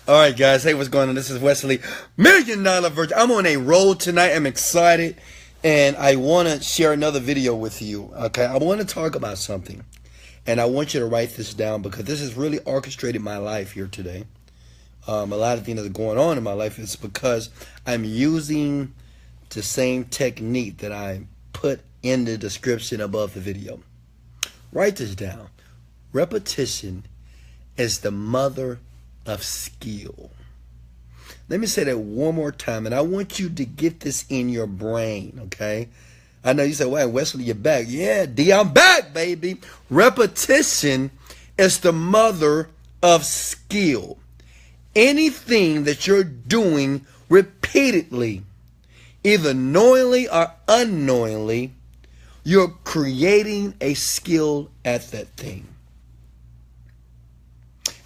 All right, guys. Hey, what's going on? This is Wesley, Millionaire Virgin. I'm on a roll tonight. I'm excited, and I want to share another video with you. Okay, I want to talk about something, and I want you to write this down because this has really orchestrated my life here today. A lot of things that are going on in my life is because I'm using the same technique that I put in the description above the video. Write this down. Repetition is the mother of skill. Let me say that one more time, and I want you to get this in your brain, okay? I know you say, "Well, Wesley, you're back." Yeah, D, I'm back, baby. Repetition is the mother of skill. Anything that you're doing repeatedly, either knowingly or unknowingly, you're creating a skill at that thing.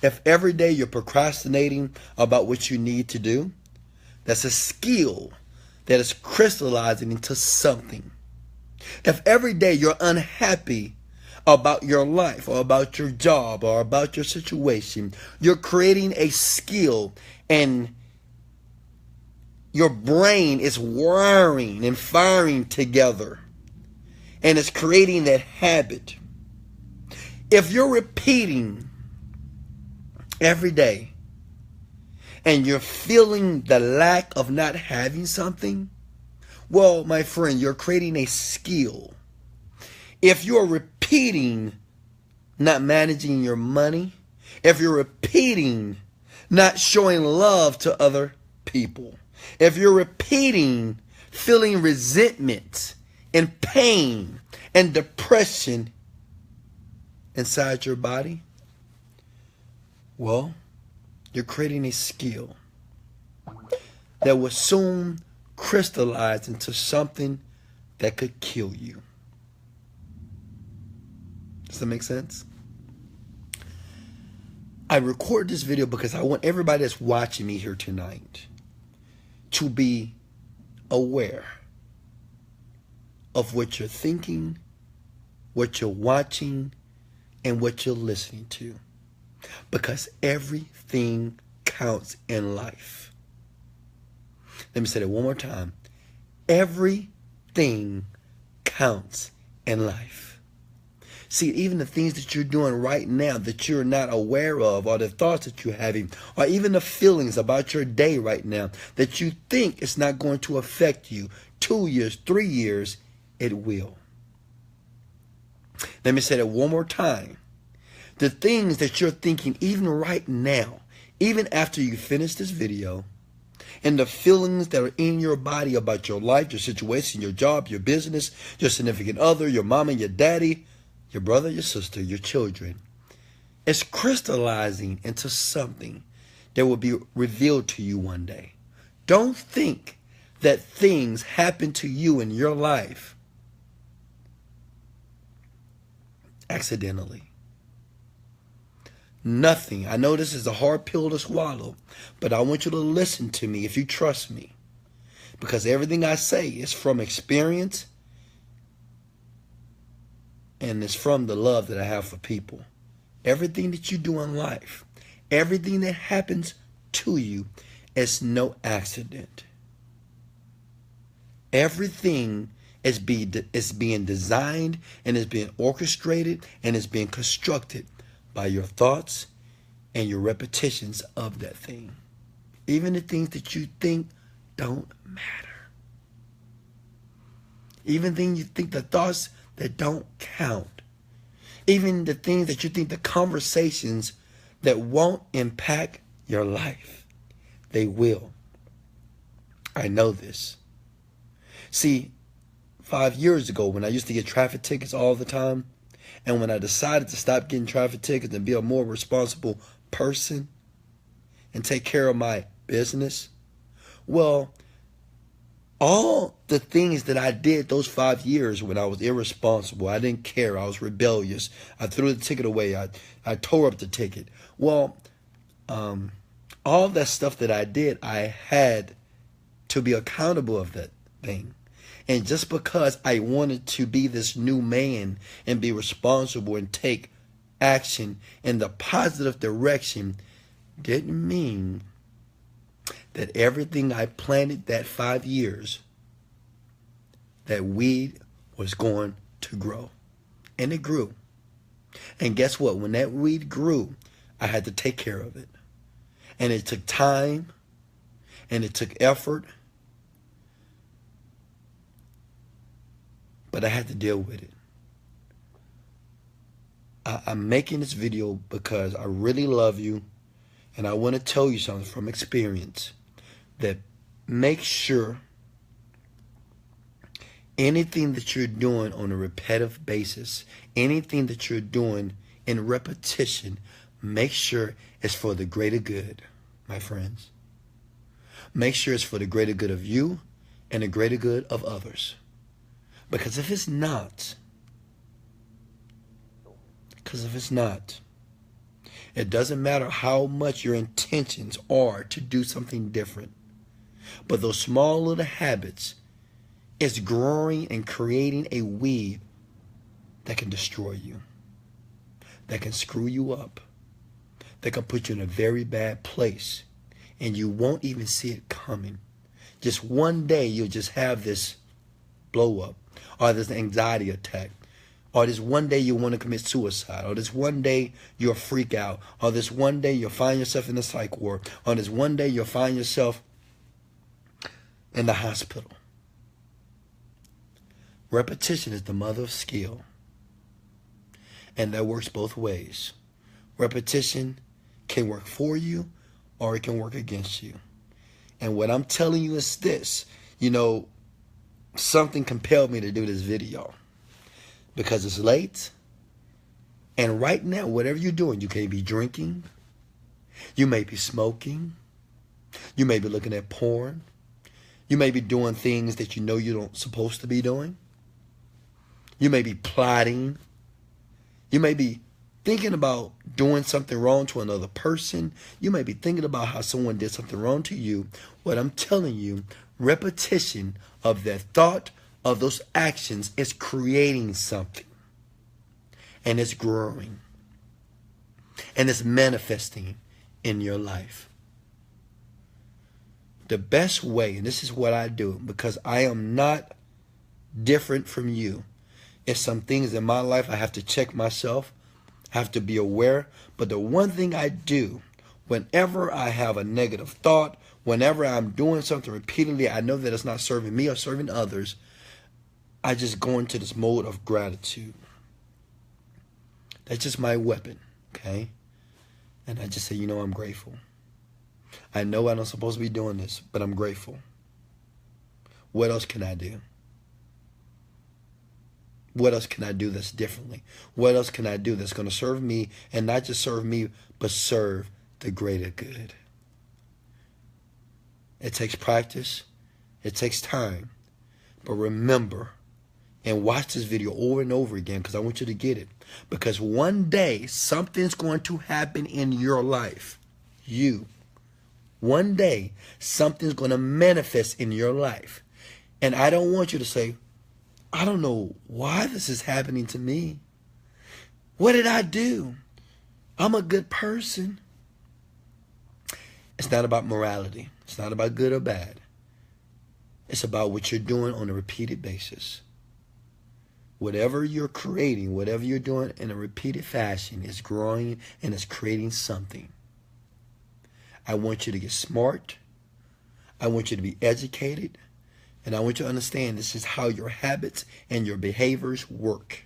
If every day you're procrastinating about what you need to do, that's a skill that is crystallizing into something. If every day you're unhappy about your life or about your job or about your situation, you're creating a skill, and your brain is wiring and firing together, and it's creating that habit. If you're repeating every day and you're feeling the lack of not having something, well, my friend, you're creating a skill. If you're repeating not managing your money, if you're repeating not showing love to other people, if you're repeating feeling resentment and pain and depression inside your body, well, you're creating a skill that will soon crystallize into something that could kill you. Does that make sense? I record this video because I want everybody that's watching me here tonight to be aware of what you're thinking, what you're watching, and what you're listening to. Because everything counts in life. Let me say that one more time. Everything counts in life. See, even the things that you're doing right now that you're not aware of, or the thoughts that you're having, or even the feelings about your day right now that you think it's not going to affect you 2 years, 3 years, it will. Let me say that one more time. The things that you're thinking even right now, even after you finish this video, and the feelings that are in your body about your life, your situation, your job, your business, your significant other, your mama, your daddy, your brother, your sister, your children, it's crystallizing into something that will be revealed to you one day. Don't think that things happen to you in your life accidentally. Nothing. I know this is a hard pill to swallow, but I want you to listen to me if you trust me. Because everything I say is from experience, and it's from the love that I have for people. Everything that you do in life, everything that happens to you is no accident. Everything is being designed, and is being orchestrated, and is being constructed by your thoughts and your repetitions of that thing. Even the things that you think don't matter. Even things you think, the thoughts that don't count. Even the things that you think, the conversations that won't impact your life. They will. I know this. See, 5 years ago when I used to get traffic tickets all the time, and when I decided to stop getting traffic tickets and be a more responsible person and take care of my business, well, all the things that I did those 5 years when I was irresponsible, I didn't care, I was rebellious, I threw the ticket away, I tore up the ticket. Well, all that stuff that I did, I had to be accountable of that thing. And just because I wanted to be this new man and be responsible and take action in the positive direction didn't mean that everything I planted that 5 years, that weed was going to grow. And it grew. And guess what? When that weed grew, I had to take care of it. And it took time, and it took effort, but I had to deal with it. I'm making this video because I really love you, and I want to tell you something from experience, that make sure anything that you're doing on a repetitive basis, anything that you're doing in repetition, make sure it's for the greater good, my friends. Make sure it's for the greater good of you and the greater good of others. Because if it's not, it doesn't matter how much your intentions are to do something different. But those small little habits is growing and creating a weed that can destroy you, that can screw you up, that can put you in a very bad place, and you won't even see it coming. Just one day you'll just have this blow up, or this anxiety attack, or this one day you want to commit suicide, or this one day you'll freak out, or this one day you'll find yourself in the psych ward, or this one day you'll find yourself in the hospital. Repetition is the mother of skill. And that works both ways. Repetition can work for you, or it can work against you. And what I'm telling you is this. Something compelled me to do this video. Because it's late. And right now, whatever you're doing, you may be drinking. You may be smoking. You may be looking at porn. You may be doing things that you know you don't supposed to be doing. You may be plotting. You may be thinking about doing something wrong to another person. You may be thinking about how someone did something wrong to you. What I'm telling you, repetition of that thought, of those actions, is creating something. And it's growing. And it's manifesting in your life. The best way, and this is what I do, because I am not different from you. It's some things in my life I have to check myself, have to be aware. But the one thing I do, whenever I have a negative thought, whenever I'm doing something repeatedly, I know that it's not serving me or serving others, I just go into this mode of gratitude. That's just my weapon, okay? And I just say, I'm grateful. I know I'm not supposed to be doing this, but I'm grateful. What else can I do? What else can I do that's differently? What else can I do that's going to serve me, and not just serve me, but serve the greater good? It takes practice. It takes time. But remember, and watch this video over and over again, because I want you to get it. Because one day, something's going to happen in your life. One day, something's going to manifest in your life. And I don't want you to say, I don't know why this is happening to me. What did I do? I'm a good person. It's not about morality. It's not about good or bad. It's about what you're doing on a repeated basis. Whatever you're creating, whatever you're doing in a repeated fashion is growing and is creating something. I want you to get smart. I want you to be educated. And I want you to understand this is how your habits and your behaviors work.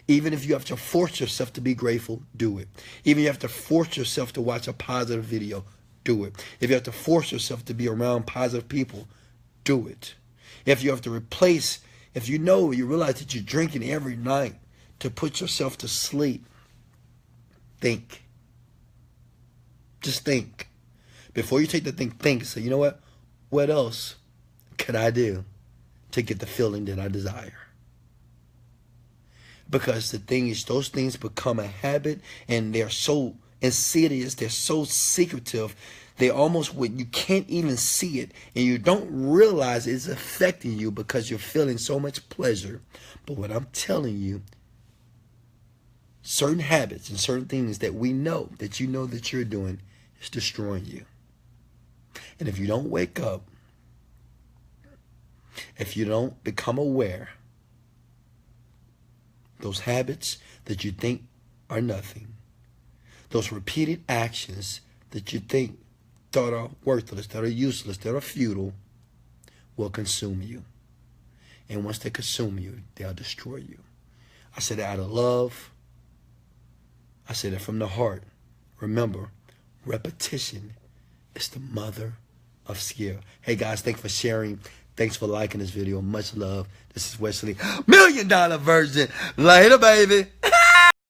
Even if you have to force yourself to be grateful, do it. Even if you have to force yourself to watch a positive video, do it. If you have to force yourself to be around positive people, do it. If you have to replace, if you realize that you're drinking every night to put yourself to sleep, think. Just think. Before you take the thing, think. Say, you know what? What else could I do to get the feeling that I desire? Because the thing is, those things become a habit, and they're so insidious, they're so secretive, they almost, you can't even see it, and you don't realize it's affecting you because you're feeling so much pleasure. But what I'm telling you, certain habits and certain things that we know, that you know that you're doing, is destroying you. And if you don't wake up, if you don't become aware, those habits that you think are nothing, those repeated actions that you think that are worthless, that are useless, that are futile, will consume you. And once they consume you, they'll destroy you. I said it out of love. I said it from the heart. Remember, repetition is the mother of skill. Hey guys, thanks for sharing. Thanks for liking this video. Much love. This is Wesley, $1 Million Virgin. Later, baby.